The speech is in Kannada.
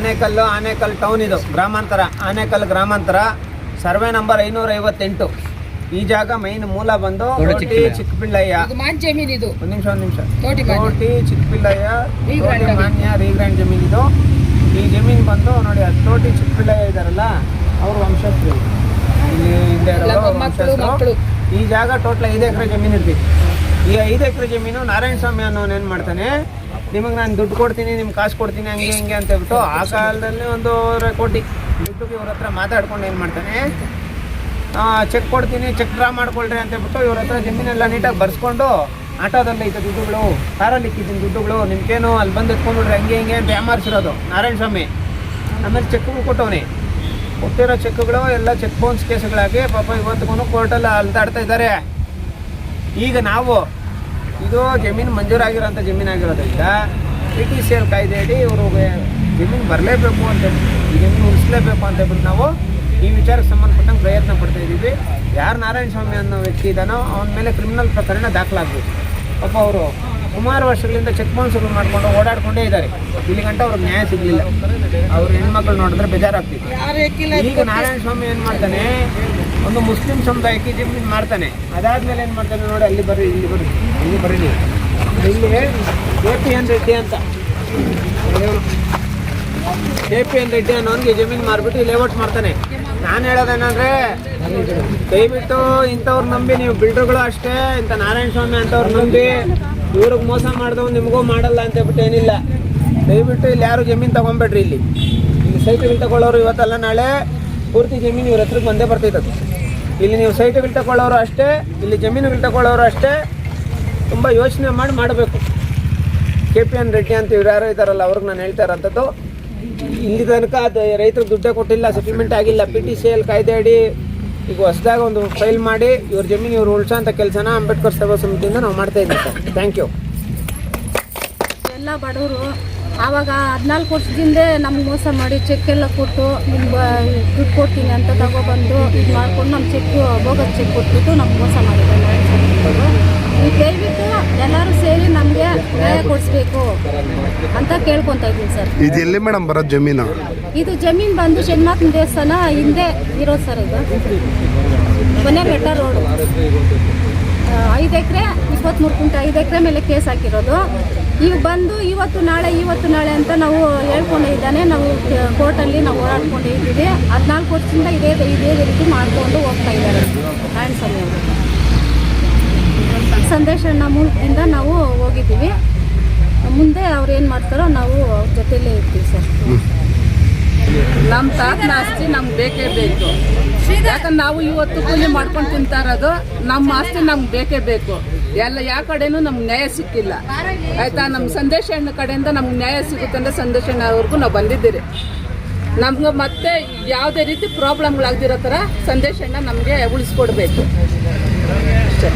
ಆನೇಕಲ್ ಟೌನ್, ಇದು ಗ್ರಾಮಾಂತರ, ಆನೇಕಲ್ ಗ್ರಾಮಾಂತರ, ಸರ್ವೆ ನಂಬರ್ 558. ಈ ಜಾಗ ಮೈನ್ ಮೂಲ ಬಂದು ತೋಟಿ ಚಿಕ್ಕಪಿಳ್ಳಯ್ಯ. ಒಂದು ನಿಮಿಷ. ತೋಟಿ ಚಿಕ್ಕಪಿಳ್ಳಯ್ಯ ಮಾನ್ಯ ರೀಗ್ರ್ಯಾಂಡ್ ಜಮೀನ್ ಇದು. ಈ ಜಮೀನು ಬಂದು ನೋಡಿ, ತೋಟಿ ಚಿಕ್ಕಪಿಳ್ಳಯ್ಯ ಇದಾರಲ್ಲ ಅವ್ರ ವಂಶಸ್ಥರು, ಇಲ್ಲಿ ಹಿಂದೆ ವಂಶಸ್ಥರು. ಈ ಜಾಗ ಟೋಟಲ್ 5 ಎಕರೆ ಜಮೀನು ಇರ್ಬೇಕು. ಈ 5 ಎಕರೆ ಜಮೀನು ನಾರಾಯಣ ಸ್ವಾಮಿ ಅನ್ನೋನು ಏನು ಮಾಡ್ತಾನೆ, ನಿಮಗೆ ನಾನು ದುಡ್ಡು ಕೊಡ್ತೀನಿ, ನಿಮ್ಗೆ ಕಾಸು ಕೊಡ್ತೀನಿ, ಹಂಗೆ ಅಂತ ಹೇಳ್ಬಿಟ್ಟು ಆ ಕಾಲದಲ್ಲಿ 1.5 ಕೋಟಿ ದುಡ್ಡು ಇವ್ರ ಹತ್ರ ಮಾತಾಡ್ಕೊಂಡು ಏನು ಮಾಡ್ತಾನೆ, ಚೆಕ್ ಕೊಡ್ತೀನಿ, ಚೆಕ್ ಡ್ರಾ ಮಾಡ್ಕೊಳ್ರಿ ಅಂತ ಹೇಳ್ಬಿಟ್ಟು ಇವ್ರ ಹತ್ರ ಜಮೀನೆಲ್ಲ ನೀಟಾಗಿ ಬರ್ಸ್ಕೊಂಡು, ಆಟೋದಲ್ಲಿ ಐತೆ ದುಡ್ಡುಗಳು, ಕಾರಲ್ಲಿ ಇಕ್ಕಿದ್ದೀನಿ ದುಡ್ಡುಗಳು, ನಿಮ್ಗೇನು ಅಲ್ಲಿ ಬಂದು ಎತ್ಕೊಂಡ್ಬಿಡ್ರಿ ಹಂಗೆ ಅಂತ ಯಾಮಾರಿಸಿರೋದು ನಾರಾಯಣ ಸ್ವಾಮಿ. ಆಮೇಲೆ ಚೆಕ್ಗಳು ಕೊಟ್ಟವನಿ, ಕೊಟ್ಟಿರೋ ಚೆಕ್ಗಳು ಎಲ್ಲ ಚೆಕ್ ಬೌನ್ಸ್ ಕೇಸುಗಳಾಗಿ ಪಾಪ ಇವತ್ತಿಗೂ ಕೋರ್ಟಲ್ಲಿ ಅಲ್ದಾಡ್ತಾ ಇದ್ದಾರೆ. ಈಗ ನಾವು ಇದು ಜಮೀನು ಮಂಜೂರಾಗಿರೋಂಥ ಜಮೀನಾಗಿರೋದ್ರಿಂದ PTCL ಕಾಯ್ದೆ ಅಡಿ ಇವ್ರಿಗೆ ಜಮೀನು ಬರಲೇಬೇಕು ಅಂತ ಈ ಜಮೀನು ಉಳಿಸ್ಲೇಬೇಕು ಅಂತ ಹೇಳ್ಬಿಟ್ಟು ನಾವು ಈ ವಿಚಾರಕ್ಕೆ ಸಂಬಂಧಪಟ್ಟಂಗೆ ಪ್ರಯತ್ನ ಪಡ್ತಾ ಇದ್ದೀವಿ. ಯಾರು ನಾರಾಯಣ ಸ್ವಾಮಿ ಅನ್ನೋ ವ್ಯಕ್ತಿ ಇದ್ದಾನೋ ಅವನ ಮೇಲೆ ಕ್ರಿಮಿನಲ್ ಪ್ರಕರಣ ದಾಖಲಾಗಬೇಕು. ಪಾಪ ಅವರು ಸುಮಾರು ವರ್ಷಗಳಿಂದ ಚೆಕ್ ಬೌನ್ಸ್ಗಳು ಮಾಡಿಕೊಂಡು ಓಡಾಡ್ಕೊಂಡೇ ಇದ್ದಾರೆ. ಇಲ್ಲಿ ಗಂಟ ಅವ್ರಿಗೆ ನ್ಯಾಯ ಸಿಗಲಿಲ್ಲ. ಅವ್ರ ಹೆಣ್ಮಕ್ಳು ನೋಡಿದ್ರೆ ಬೇಜಾರಾಗ್ತಿತ್ತು. ಈಗ ನಾರಾಯಣ ಸ್ವಾಮಿ ಏನು ಮಾಡ್ತಾನೆ, ಒಂದು ಮುಸ್ಲಿಂ ಸಮುದಾಯಕ್ಕೆ ಜಮೀನು ಮಾಡ್ತಾನೆ. ಅದಾದ್ಮೇಲೆ ಏನು ಮಾಡ್ತಾನೆ ನೋಡಿ, ಅಲ್ಲಿ ಬರ್ರಿ ನೀವು ಇಲ್ಲಿ KPN ರೆಡ್ಡಿ ಅಂತ, KPN ರೆಡ್ಡಿ ಅನ್ನೋನ್ಗೆ ಜಮೀನು ಮಾರ್ಬಿಟ್ಟು ಲೇಔಟ್ ಮಾಡ್ತಾನೆ. ನಾನು ಹೇಳೋದೇನಂದ್ರೆ, ದಯವಿಟ್ಟು ಇಂಥವ್ರು ನಂಬಿ ನೀವು ಬಿಲ್ಡರ್ಗಳು ಅಷ್ಟೇ, ಇಂಥ ನಾರಾಯಣ ಸ್ವಾಮಿ ಅಂತವ್ರು ನಂಬಿ ಇವ್ರಿಗೆ ಮೋಸ ಮಾಡಿದವ್ ನಿಮಗೂ ಮಾಡಲ್ಲ ಅಂತ ಹೇಳ್ಬಿಟ್ಟು ಏನಿಲ್ಲ. ದಯವಿಟ್ಟು ಇಲ್ಲಿ ಯಾರು ಜಮೀನು ತೊಗೊಬೇಡ್ರಿ. ಇಲ್ಲಿ ಸೈಟ್ಗಳು ತಗೊಳ್ಳೋರು ಇವತ್ತಲ್ಲ ನಾಳೆ ಪೂರ್ತಿ ಜಮೀನು ಇವ್ರ ಹತ್ರಕ್ಕೆ ಬಂದೇ ಬರ್ತೈತದು. ಇಲ್ಲಿ ನೀವು ಸೈಟ್ಗಳು ತಗೊಳ್ಳೋರು ಅಷ್ಟೇ, ಇಲ್ಲಿ ಜಮೀನುಗಳು ತಗೊಳ್ಳೋರು ಅಷ್ಟೇ, ತುಂಬ ಯೋಚನೆ ಮಾಡಬೇಕು. KPN ರೆಡ್ಡಿ ಅಂತ ಇವ್ರು ಯಾರೋ ಇದ್ದಾರಲ್ಲ ಅವ್ರಿಗೆ ನಾನು ಹೇಳ್ತಾ ಇರೋಂಥದ್ದು, ಇಲ್ಲಿ ತನಕ ಅದು ರೈತರಿಗೆ ದುಡ್ಡೇ ಕೊಟ್ಟಿಲ್ಲ, ಸೆಟಲ್ಮೆಂಟ್ ಆಗಿಲ್ಲ. PTCL ಕಾಯ್ದೆ ಅಡಿ ಈಗ ಹೊಸದಾಗ ಒಂದು ಫೈಲ್ ಮಾಡಿ ಇವ್ರ ಜಮೀನು ಇವ್ರು ಉಳಿಸೋಂಥ ಕೆಲಸನ ಅಂಬೇಡ್ಕರ್ ಸೇವಾ ಸಮಿತಿಯಿಂದ ನಾವು ಮಾಡ್ತಾ ಇದ್ದೀವಿ ಸರ್. Thank you. ಎಲ್ಲ ಬಡವರು ಆವಾಗ 14 ವರ್ಷದಿಂದ ನಮ್ಗೆ ಮೋಸ ಮಾಡಿ ಚೆಕ್ ಎಲ್ಲ ಕೊಟ್ಟು ನಿಮ್ಗೆ ದುಡ್ಡು ಕೊಡ್ತೀನಿ ಅಂತ ತಗೊಬಂದು ಇದು ಮಾಡ್ಕೊಂಡು ನಮ್ಮ ಬೋಗಸ್ ಚೆಕ್ ಕೊಟ್ಬಿಟ್ಟು ನಮ್ಗೆ ಮೋಸ ಮಾಡಿದ್ದಾರೆ. ಈಗ ದಯವಿಟ್ಟು ಎಲ್ಲರೂ ಸೇರಿ ನಮಗೆ ನ್ಯಾಯ ಕೊಡಿಸ್ಬೇಕು ಅಂತ ಕೇಳ್ಕೊತಾ ಇದ್ದೀನಿ ಸರ್. ಇದು ಎಲ್ಲಿ ಮೇಡಮ್ ಬರೋದು ಜಮೀನು? ಇದು ಜಮೀನು ಬಂದು ಶನಿಮಾತನ ದೇವಸ್ಥಾನ ಹಿಂದೆ ಇರೋದು ಸರ್. ಇದು ಕೊನೆಬೆಟ್ಟ ರೋಡು, 5 ಎಕರೆ 23 ಗುಂಟೆ, 5 ಎಕರೆ ಮೇಲೆ ಕೇಸ್ ಹಾಕಿರೋದು. ಈಗ ಬಂದು ಇವತ್ತು ನಾಳೆ ಅಂತ ನಾವು ಹೇಳ್ಕೊಂಡಿದ್ದಾನೆ. ನಾವು ಕೋರ್ಟಲ್ಲಿ ನಾವು ಓಡಾಡ್ಕೊಂಡು ಇದ್ದೀವಿ. 14 ವರ್ಷದಿಂದ ಇದೇ ರೀತಿ ಮಾಡ್ಕೊಂಡು ಹೋಗ್ತಾ ಇದ್ದಾರೆ ನಾರಾಯಣ ಸ್ವಾಮಿ ಅವರು. ಸಂದೇಶನ ಮೂಲಕದಿಂದ ನಾವು ಹೋಗಿದ್ದೀವಿ. ಮುಂದೆ ಅವ್ರು ಏನು ಮಾಡ್ತಾರೋ ನಾವು ಅವ್ರ ಜೊತೆಲೇ ಇರ್ತೀವಿ ಸರ್. ನಮ್ಮ ತಾತನ ಆಸ್ತಿ ನಮ್ಗೆ ಬೇಕೇ ಬೇಕು. ಯಾಕಂದ್ರೆ ನಾವು ಇವತ್ತು ಕೂಲಿ ಮಾಡ್ಕೊಂಡು ತಿಂತಾ ಇರೋದು, ನಮ್ಮ ಆಸ್ತಿ ನಮ್ಗೆ ಬೇಕೇ ಬೇಕು. ಯಾವ ಕಡೆನೂ ನಮ್ಗೆ ನ್ಯಾಯ ಸಿಕ್ಕಿಲ್ಲ ಆಯ್ತಾ. ನಮ್ಮ ಸಂದೇಶ ಅಣ್ಣ ಕಡೆಯಿಂದ ನಮ್ಗೆ ನ್ಯಾಯ ಸಿಗುತ್ತೆ ಅಂದರೆ ಸಂದೇಶ ಅಣ್ಣವ್ರಿಗೂ ನಾವು ಬಂದಿದ್ದೀರಿ. ನಮ್ಗೆ ಮತ್ತೆ ಯಾವುದೇ ರೀತಿ ಪ್ರಾಬ್ಲಮ್ಗಳಾಗ್ದಿರೋ ಥರ ಸಂದೇಶ ಅಣ್ಣ ನಮಗೆ ಉಳಿಸ್ಕೊಡ್ಬೇಕು ಅಷ್ಟೇ.